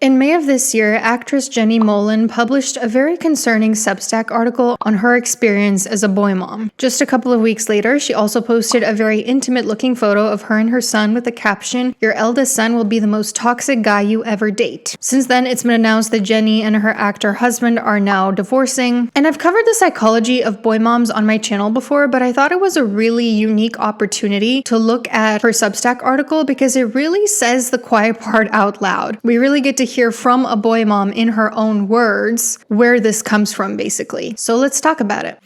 In May of this year, actress Jenny Mollen published a very concerning Substack article on her experience as a boy mom. Just a couple of weeks later, she also posted a very intimate-looking photo of her and her son with the caption, "Your eldest son will be the most toxic guy you ever date." Since then, it's been announced that Jenny and her actor husband are now divorcing. And I've covered the psychology of boy moms on my channel before, but I thought it was a really unique opportunity to look at her Substack article because it really says the quiet part out loud. We really get to hear from a boy mom in her own words where this comes from, basically. So let's talk about it.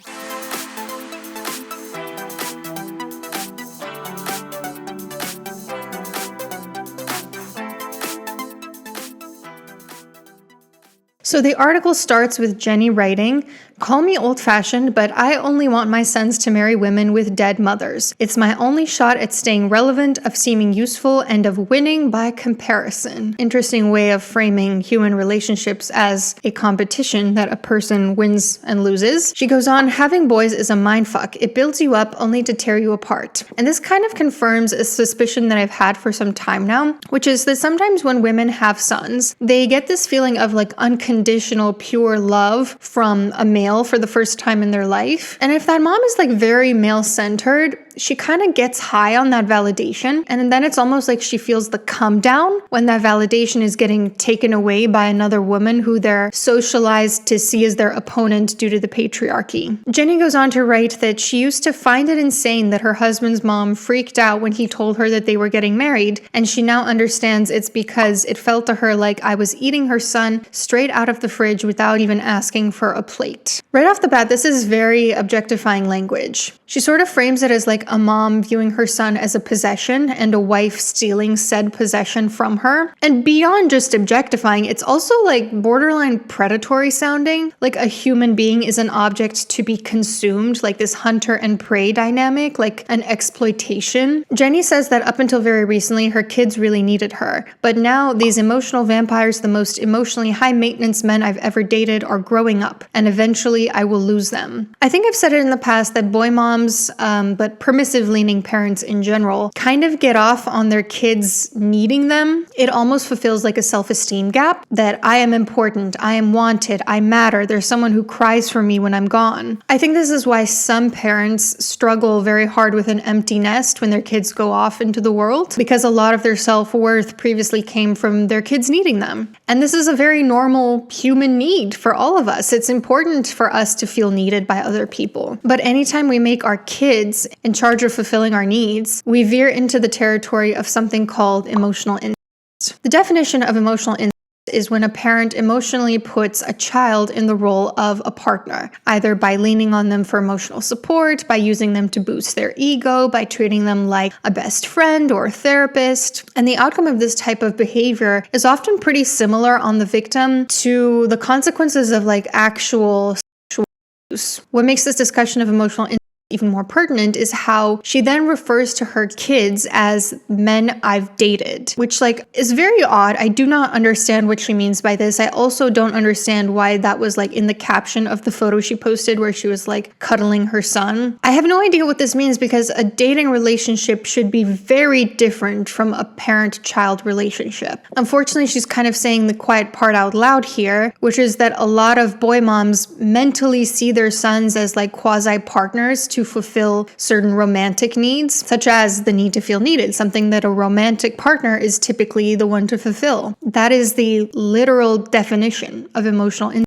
So the article starts with Jenny writing, "Call me old-fashioned, but I only want my sons to marry women with dead mothers. It's my only shot at staying relevant, of seeming useful, and of winning by comparison." Interesting way of framing human relationships as a competition that a person wins and loses. She goes on, "Having boys is a mindfuck. It builds you up only to tear you apart." And this kind of confirms a suspicion that I've had for some time now, which is that sometimes when women have sons, they get this feeling of like unconditional, pure love from a male for the first time in their life. And if that mom is like very male-centered, she kind of gets high on that validation. And then it's almost like she feels the come down when that validation is getting taken away by another woman who they're socialized to see as their opponent due to the patriarchy. Jenny goes on to write that she used to find it insane that her husband's mom freaked out when he told her that they were getting married. And she now understands it's because it felt to her like I was eating her son straight out of the fridge without even asking for a plate. Right off the bat, this is very objectifying language. She sort of frames it as like a mom viewing her son as a possession and a wife stealing said possession from her. And beyond just objectifying, it's also like borderline predatory sounding, like a human being is an object to be consumed, like this hunter and prey dynamic, like an exploitation. Jenny says that up until very recently, her kids really needed her. But now these emotional vampires, the most emotionally high maintenance men I've ever dated, are growing up, and eventually I will lose them. I think I've said it in the past that boy moms, but permissive-leaning parents in general, kind of get off on their kids needing them. It almost fulfills like a self-esteem gap that I am important, I am wanted, I matter, there's someone who cries for me when I'm gone. I think this is why some parents struggle very hard with an empty nest when their kids go off into the world, because a lot of their self-worth previously came from their kids needing them. And this is a very normal human need for all of us. It's important for us to feel needed by other people. But anytime we make our kids in charge of fulfilling our needs, we veer into the territory of something called emotional incest. The definition of emotional incest is when a parent emotionally puts a child in the role of a partner, either by leaning on them for emotional support, by using them to boost their ego, by treating them like a best friend or a therapist. And the outcome of this type of behavior is often pretty similar on the victim to the consequences of like actual sexual abuse. What makes this discussion of emotional incest even more pertinent is how she then refers to her kids as men I've dated, which like is very odd. I do not understand what she means by this. I also don't understand why that was like in the caption of the photo she posted where she was like cuddling her son. I have no idea what this means because a dating relationship should be very different from a parent-child relationship. Unfortunately, she's kind of saying the quiet part out loud here, which is that a lot of boy moms mentally see their sons as like quasi-partners to fulfill certain romantic needs, such as the need to feel needed, something that a romantic partner is typically the one to fulfill. That is the literal definition of emotional incest.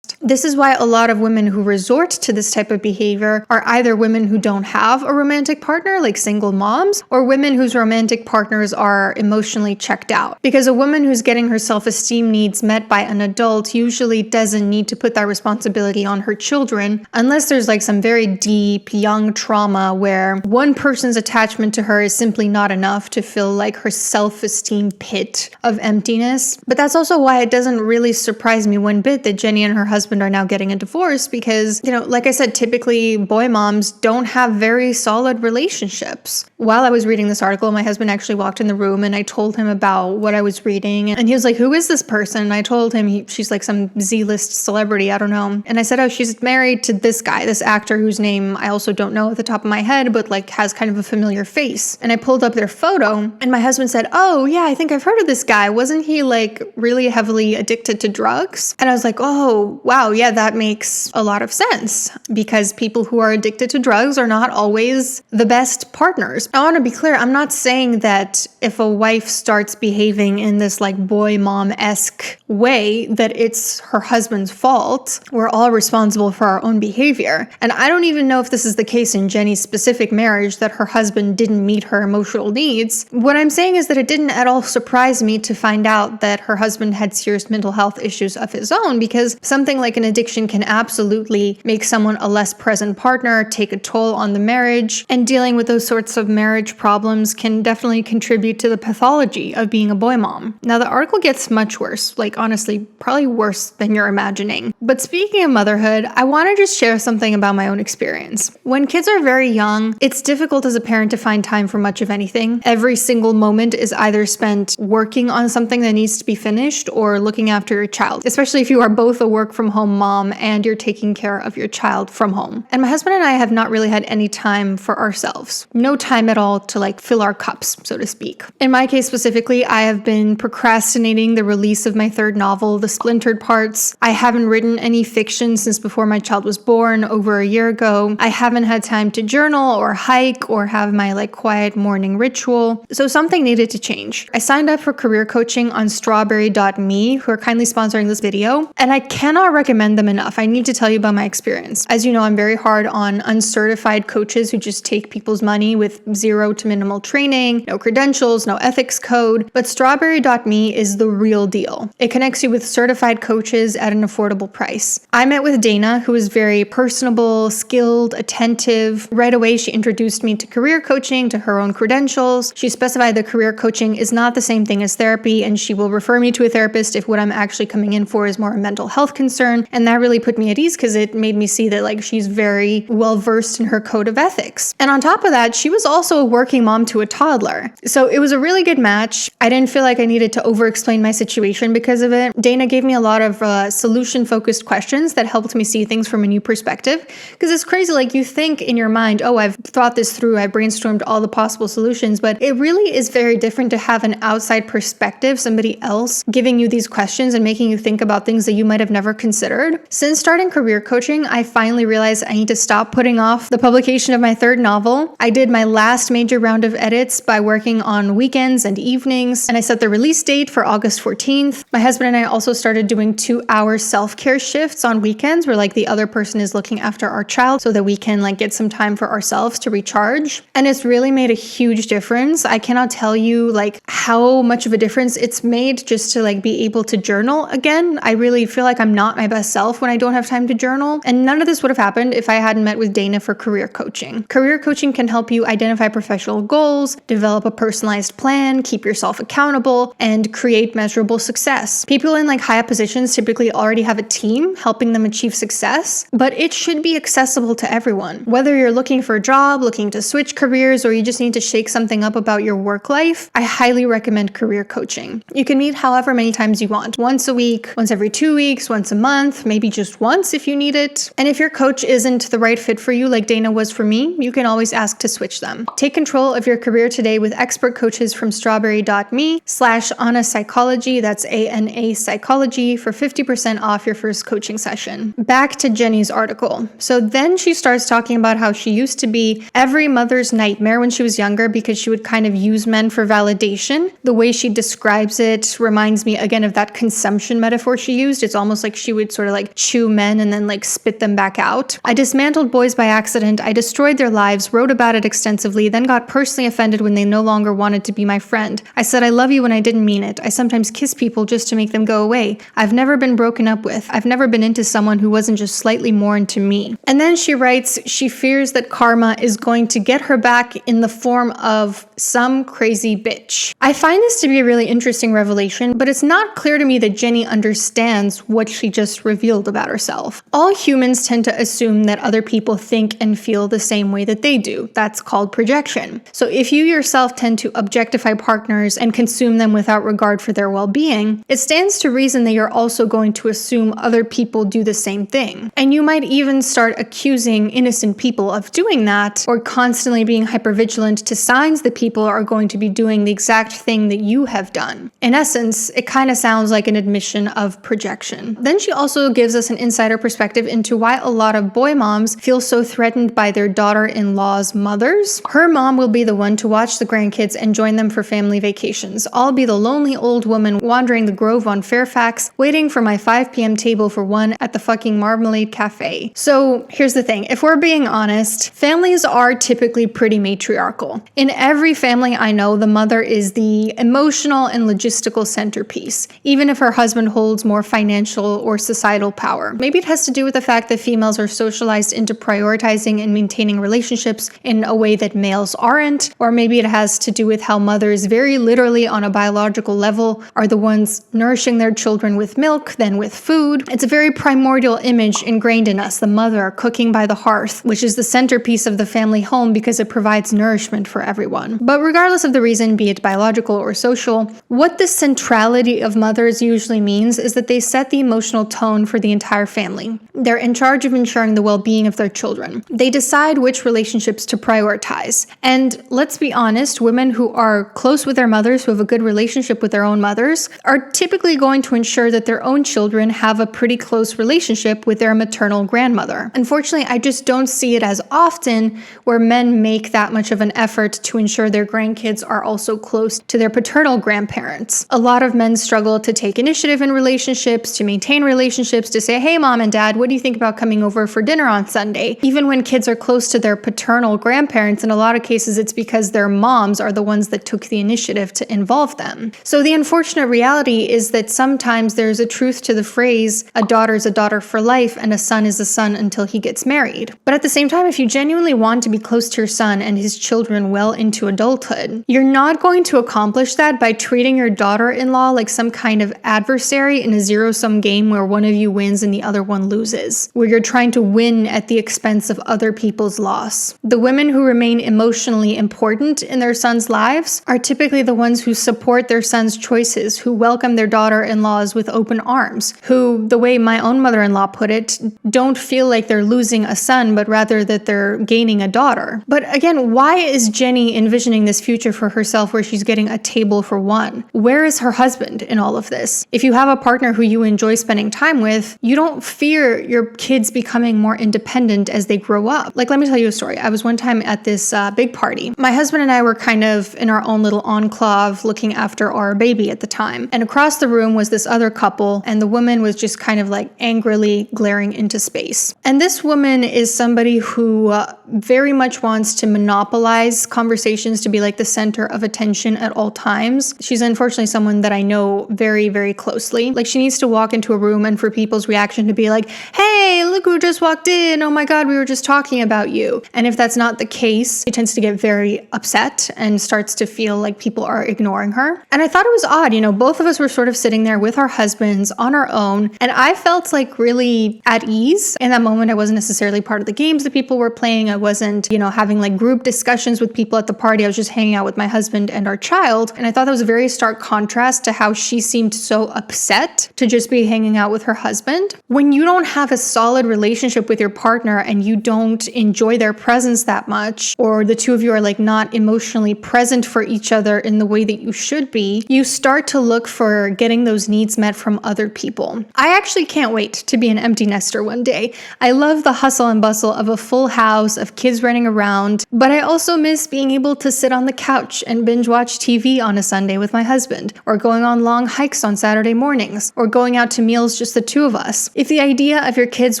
This is why a lot of women who resort to this type of behavior are either women who don't have a romantic partner, like single moms, or women whose romantic partners are emotionally checked out. Because a woman who's getting her self-esteem needs met by an adult usually doesn't need to put that responsibility on her children, unless there's like some very deep, young trauma where one person's attachment to her is simply not enough to fill like her self-esteem pit of emptiness. But that's also why it doesn't really surprise me one bit that Jenny and her husband husband are now getting a divorce because, like I said, typically boy moms don't have very solid relationships. While I was reading this article, my husband actually walked in the room and I told him about what I was reading. And he was like, who is this person? And I told him she's like some Z-list celebrity, I don't know. And I said, oh, she's married to this guy, this actor whose name I also don't know at the top of my head, but like has kind of a familiar face. And I pulled up their photo and my husband said, oh yeah, I think I've heard of this guy. Wasn't he like really heavily addicted to drugs? And I was like, oh, wow, yeah, that makes a lot of sense because people who are addicted to drugs are not always the best partners. I want to be clear. I'm not saying that if a wife starts behaving in this like boy mom-esque way that it's her husband's fault. We're all responsible for our own behavior. And I don't even know if this is the case in Jenny's specific marriage that her husband didn't meet her emotional needs. What I'm saying is that it didn't at all surprise me to find out that her husband had serious mental health issues of his own, because something like an addiction can absolutely make someone a less present partner, take a toll on the marriage, and dealing with those sorts of marriage problems can definitely contribute to the pathology of being a boy mom. Now, the article gets much worse, like honestly, probably worse than you're imagining. But speaking of motherhood, I want to just share something about my own experience. When kids are very young, it's difficult as a parent to find time for much of anything. Every single moment is either spent working on something that needs to be finished or looking after your child, especially if you are both a work from home mom and you're taking care of your child from home. And my husband and I have not really had any time for ourselves. No time at all to like fill our cups, so to speak. In my case specifically, I have been procrastinating the release of my third novel, The Splintered Parts. I haven't written any fiction since before my child was born over a year ago. I haven't had time to journal or hike or have my like quiet morning ritual. So something needed to change. I signed up for career coaching on strawberry.me, who are kindly sponsoring this video, and I cannot recommend them enough. I need to tell you about my experience. As you know, I'm very hard on uncertified coaches who just take people's money with zero to minimal training, no credentials, no ethics code, but strawberry.me is the real deal. It connects you with certified coaches at an affordable price. I met with Dana, who is very personable, skilled, attentive. Right away, she introduced me to career coaching, to her own credentials. She specified that career coaching is not the same thing as therapy, and she will refer me to a therapist if what I'm actually coming in for is more a mental health concern. And that really put me at ease because it made me see that like she's very well versed in her code of ethics. And on top of that, she was also a working mom to a toddler. So it was a really good match. I didn't feel like I needed to over-explain my situation because of it. Dana gave me a lot of solution-focused questions that helped me see things from a new perspective. Because it's crazy, like you think in your mind, oh, I've thought this through, I brainstormed all the possible solutions, but it really is very different to have an outside perspective, somebody else giving you these questions and making you think about things that you might have never considered. Since starting career coaching, I finally realized I need to stop putting off the publication of my third novel. I did my last major round of edits by working on weekends and evenings, and I set the release date for August 14th. My husband and I also started doing 2-hour self-care shifts on weekends where like the other person is looking after our child so that we can like get some time for ourselves to recharge. And it's really made a huge difference. I cannot tell you like how much of a difference it's made just to like be able to journal again. I really feel like I'm not my best self when I don't have time to journal. And none of this would have happened if I hadn't met with Dana for career coaching. Career coaching can help you identify professional goals, develop a personalized plan, keep yourself accountable, and create measurable success. People in like high positions typically already have a team helping them achieve success, but it should be accessible to everyone. Whether you're looking for a job, looking to switch careers, or you just need to shake something up about your work life, I highly recommend career coaching. You can meet however many times you want. Once a week, once every 2 weeks, once a month, maybe just once if you need it. And if your coach isn't the right fit for you like Dana was for me, you can always ask to switch them. Take control of your career today with expert coaches from strawberry.me/Ana Psychology, that's ANA Psychology, for 50% off your first coaching session. Back to Jenny's article. So then she starts talking about how she used to be every mother's nightmare when she was younger because she would kind of use men for validation. The way she describes it reminds me again of that consumption metaphor she used. It's almost like she would sort of like chew men and then like spit them back out. I dismantled boys by accident. I destroyed their lives, wrote about it extensively, then got personally offended when they no longer wanted to be my friend. I said I love you when I didn't mean it. I sometimes kiss people just to make them go away. I've never been broken up with. I've never been into someone who wasn't just slightly more into me. And then she writes, she fears that karma is going to get her back in the form of some crazy bitch. I find this to be a really interesting revelation, but it's not clear to me that Jenny understands what she just just revealed about herself. All humans tend to assume that other people think and feel the same way that they do. That's called projection. So if you yourself tend to objectify partners and consume them without regard for their well-being, it stands to reason that you're also going to assume other people do the same thing. And you might even start accusing innocent people of doing that, or constantly being hypervigilant to signs that people are going to be doing the exact thing that you have done. In essence, it kind of sounds like an admission of projection. Then she also gives us an insider perspective into why a lot of boy moms feel so threatened by their daughter-in-law's mothers. Her mom will be the one to watch the grandkids and join them for family vacations. I'll be the lonely old woman wandering the Grove on Fairfax, waiting for my 5 p.m. table for one at the fucking Marmalade Cafe. So here's the thing, if we're being honest, families are typically pretty matriarchal. In every family I know, the mother is the emotional and logistical centerpiece, even if her husband holds more financial or societal power. Maybe it has to do with the fact that females are socialized into prioritizing and maintaining relationships in a way that males aren't, or maybe it has to do with how mothers very literally on a biological level are the ones nourishing their children with milk, then with food. It's a very primordial image ingrained in us, the mother cooking by the hearth, which is the centerpiece of the family home because it provides nourishment for everyone. But regardless of the reason, be it biological or social, what the centrality of mothers usually means is that they set the emotional tone for the entire family. They're in charge of ensuring the well-being of their children. They decide which relationships to prioritize. And let's be honest, women who are close with their mothers, who have a good relationship with their own mothers, are typically going to ensure that their own children have a pretty close relationship with their maternal grandmother. Unfortunately, I just don't see it as often where men make that much of an effort to ensure their grandkids are also close to their paternal grandparents. A lot of men struggle to take initiative in relationships, to maintain relationships, to say, hey mom and dad, what do you think about coming over for dinner on Sunday? Even when kids are close to their paternal grandparents, in a lot of cases it's because their moms are the ones that took the initiative to involve them. So the unfortunate reality is that sometimes there's a truth to the phrase, a daughter's a daughter for life and a son is a son until he gets married. But at the same time, if you genuinely want to be close to your son and his children well into adulthood, you're not going to accomplish that by treating your daughter-in-law like some kind of adversary in a zero-sum game where one of you wins and the other one loses, where you're trying to win at the expense of other people's loss. The women who remain emotionally important in their sons' lives are typically the ones who support their sons' choices, who welcome their daughter-in-laws with open arms, who, the way my own mother-in-law put it, don't feel like they're losing a son, but rather that they're gaining a daughter. But again, why is Jenny envisioning this future for herself where she's getting a table for one? Where is her husband in all of this? If you have a partner who you enjoy spending time with, you don't fear your kids becoming more independent as they grow up. Like, let me tell you a story. I was one time at this big party. My husband and I were kind of in our own little enclave looking after our baby at the time. And across the room was this other couple, and the woman was just kind of like angrily glaring into space. And this woman is somebody who very much wants to monopolize conversations, to be like the center of attention at all times. She's unfortunately someone that I know very, very closely. Like, she needs to walk into a room and for people's reaction to be like, hey, look who just walked in. Oh my God, we were just talking about you. And if that's not the case, she tends to get very upset and starts to feel like people are ignoring her. And I thought it was odd, both of us were sort of sitting there with our husbands on our own. And I felt like really at ease in that moment. I wasn't necessarily part of the games that people were playing. I wasn't, having like group discussions with people at the party. I was just hanging out with my husband and our child. And I thought that was a very stark contrast to how she seemed so upset to just be hanging out with her husband. When you don't have a solid relationship with your partner and you don't enjoy their presence that much, or the two of you are like not emotionally present for each other in the way that you should be, you start to look for getting those needs met from other people. I actually can't wait to be an empty nester one day. I love the hustle and bustle of a full house, of kids running around, but I also miss being able to sit on the couch and binge watch TV on a Sunday with my husband, or going on long hikes on Saturday mornings, or going out to meals just the two of us. If the idea of your kids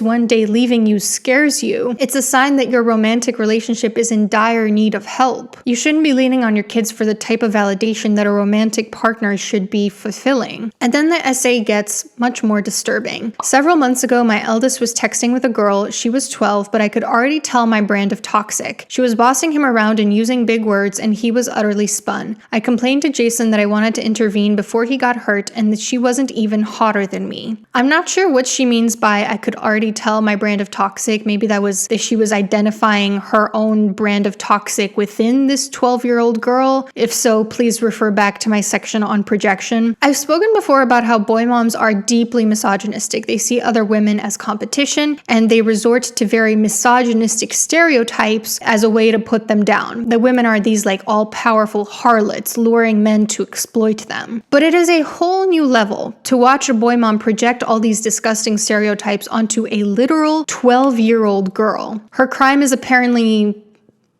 one day leaving you scares you, it's a sign that your romantic relationship is in dire need of help. You shouldn't be leaning on your kids for the type of validation that a romantic partner should be fulfilling. And then the essay gets much more disturbing. Several months ago, my eldest was texting with a girl. She was 12, but I could already tell my brand of toxic. She was bossing him around and using big words, and he was utterly spun. I complained to Jason that I wanted to intervene before he got hurt and that she wasn't even hotter than me. I'm not sure what she means by I could already tell my brand of toxic. Maybe that was that she was identifying her own brand of toxic within this 12-year-old girl. If so, please refer back to my section on projection. I've spoken before about how boy moms are deeply misogynistic. They see other women as competition, and they resort to very misogynistic stereotypes as a way to put them down. The women are these like all-powerful harlots luring men to exploit them. But it is a whole new level to watch a boy mom project all these disgusting stereotypes onto a literal 12-year-old girl. Her crime is apparently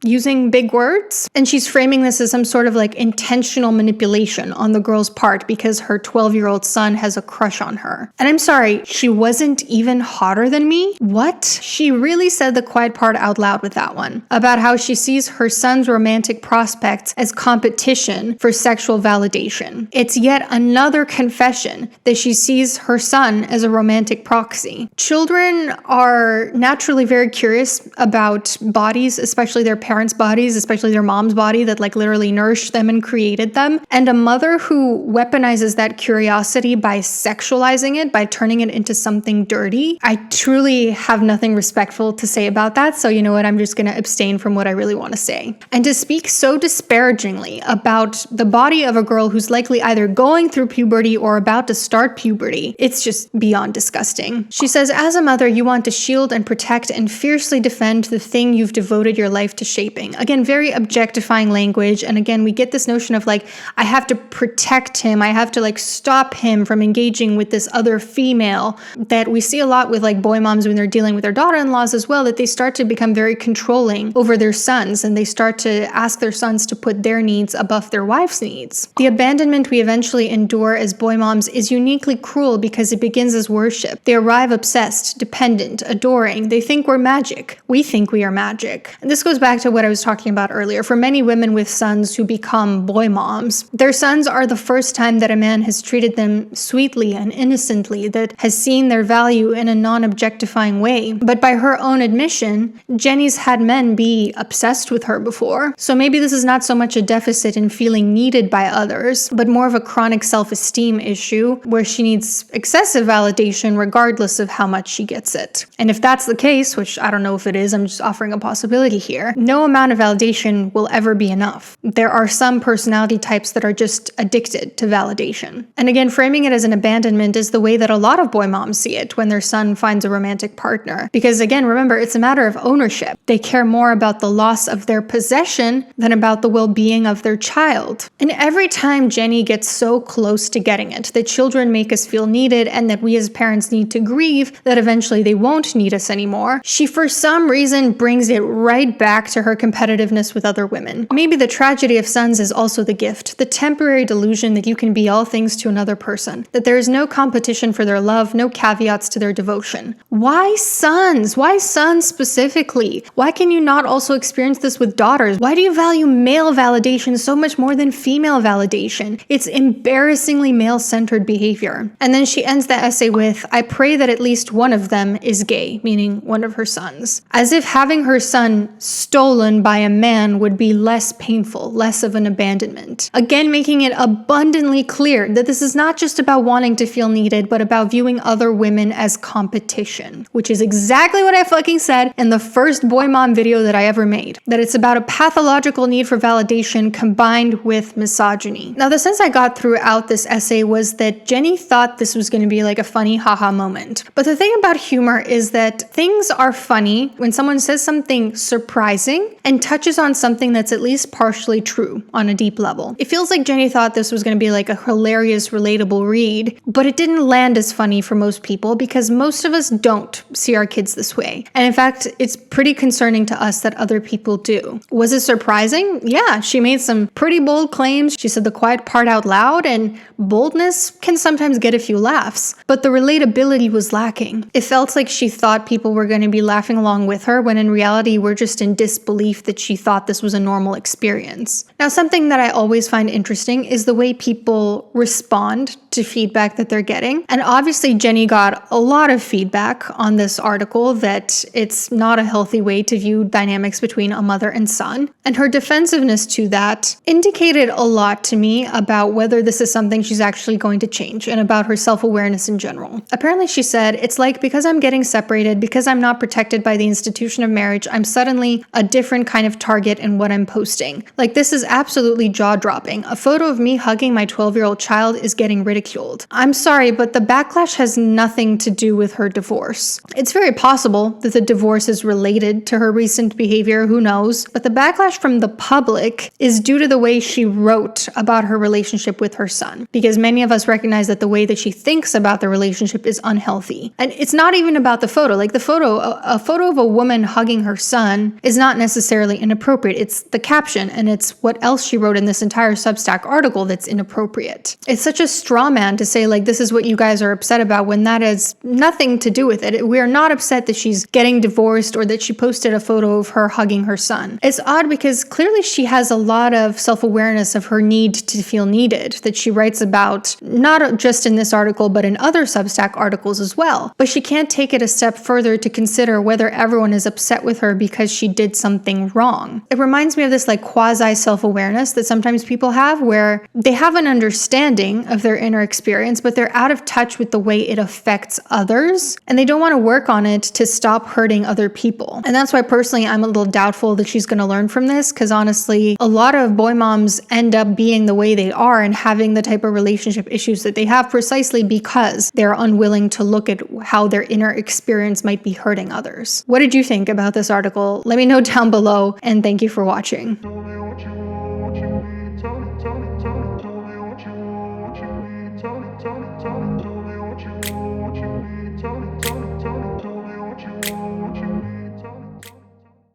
using big words, and she's framing this as some sort of like intentional manipulation on the girl's part because her 12-year-old son has a crush on her. And I'm sorry, she wasn't even hotter than me? What? She really said the quiet part out loud with that one, about how she sees her son's romantic prospects as competition for sexual validation. It's yet another confession that she sees her son as a romantic proxy. Children are naturally very curious about bodies, especially their parents' bodies, especially their mom's body that like literally nourished them and created them. And a mother who weaponizes that curiosity by sexualizing it, by turning it into something dirty, I truly have nothing respectful to say about that. So you know what, I'm just going to abstain from what I really want to say. And to speak so disparagingly about the body of a girl who's likely either going through puberty or about to start puberty, it's just beyond disgusting. She says, as a mother, you want to shield and protect and fiercely defend the thing you've devoted your life to shaping. Again, very objectifying language. And again, we get this notion of like, I have to protect him. I have to like stop him from engaging with this other female that we see a lot with like boy moms when they're dealing with their daughter-in-laws as well, that they start to become very controlling over their sons and they start to ask their sons to put their needs above their wife's needs. The abandonment we eventually endure as boy moms is uniquely cruel because it begins as worship. They arrive obsessed, dependent, adoring. They think we're magic. We think we are magic. And this goes back to what I was talking about earlier. For many women with sons who become boy moms, their sons are the first time that a man has treated them sweetly and innocently, that has seen their value in a non-objectifying way. But by her own admission, Jenny's had men be obsessed with her before. So maybe this is not so much a deficit in feeling needed by others, but more of a chronic self-esteem issue where she needs excessive validation regardless of how much she gets it. And if that's the case, which I don't know if it is, I'm just offering a possibility here, no amount of validation will ever be enough. There are some personality types that are just addicted to validation. And again, framing it as an abandonment is the way that a lot of boy moms see it when their son finds a romantic partner. Because again, remember, it's a matter of ownership. They care more about the loss of their possession than about the well-being of their child. And every time Jenny gets so close to getting it, that children make us feel needed and that we as parents need to grieve that eventually they won't need us anymore, she for some reason brings it right back to her competitiveness with other women. Maybe the tragedy of sons is also the gift, the temporary delusion that you can be all things to another person, that there is no competition for their love, no caveats to their devotion. Why sons? Why sons specifically? Why can you not also experience this with daughters? Why do you value male validation so much more than female validation? It's embarrassingly male-centered behavior. And then she ends the essay with, I pray that at least one of them is gay, meaning one of her sons. As if having her son stolen by a man would be less painful, less of an abandonment. Again, making it abundantly clear that this is not just about wanting to feel needed, but about viewing other women as competition, which is exactly what I fucking said in the first boy mom video that I ever made, that it's about a pathological need for validation combined with misogyny. Now, the sense I got throughout this essay was that Jenny thought this was going to be like a funny haha moment. But the thing about humor is that things are funny when someone says something surprising surprising and touches on something that's at least partially true on a deep level. It feels like Jenny thought this was going to be like a hilarious, relatable read, but it didn't land as funny for most people because most of us don't see our kids this way. And in fact, it's pretty concerning to us that other people do. Was it surprising? Yeah, she made some pretty bold claims. She said the quiet part out loud, and boldness can sometimes get a few laughs, but the relatability was lacking. It felt like she thought people were going to be laughing along with her, when in reality, we're just in disbelief that she thought this was a normal experience. Now, something that I always find interesting is the way people respond to feedback that they're getting. And obviously, Jenny got a lot of feedback on this article that it's not a healthy way to view dynamics between a mother and son. And her defensiveness to that indicated a lot to me about whether this is something she's actually going to change and about her self-awareness in general. Apparently, she said, "It's like because I'm getting separated, because I'm not protected by the institution of marriage, I'm suddenly a different kind of target in what I'm posting. Like, this is absolutely jaw-dropping. A photo of me hugging my 12-year-old child is getting ridiculed. I'm sorry, but the backlash has nothing to do with her divorce. It's very possible that the divorce is related to her recent behavior, who knows, but the backlash from the public is due to the way she wrote about her relationship with her son, because many of us recognize that the way that she thinks about the relationship is unhealthy. And it's not even about the photo. Like, a photo of a woman hugging her son is not necessarily inappropriate. It's the caption, and it's what else she wrote in this entire Substack article that's inappropriate. It's such a straw man to say, like, this is what you guys are upset about, when that has nothing to do with it. We are not upset that she's getting divorced or that she posted a photo of her hugging her son. It's odd because clearly she has a lot of self-awareness of her need to feel needed, that she writes about not just in this article, but in other Substack articles as well. But she can't take it a step further to consider whether everyone is upset with her because she did something wrong. It reminds me of this like quasi self-awareness that sometimes people have, where they have an understanding of their inner experience, but they're out of touch with the way it affects others, and they don't want to work on it to stop hurting other people. And that's why personally I'm a little doubtful that she's going to learn from this, because honestly, a lot of boy moms end up being the way they are and having the type of relationship issues that they have precisely because they're unwilling to look at how their inner experience might be hurting others. What did you think about this article? Let me know down below, and thank you for watching.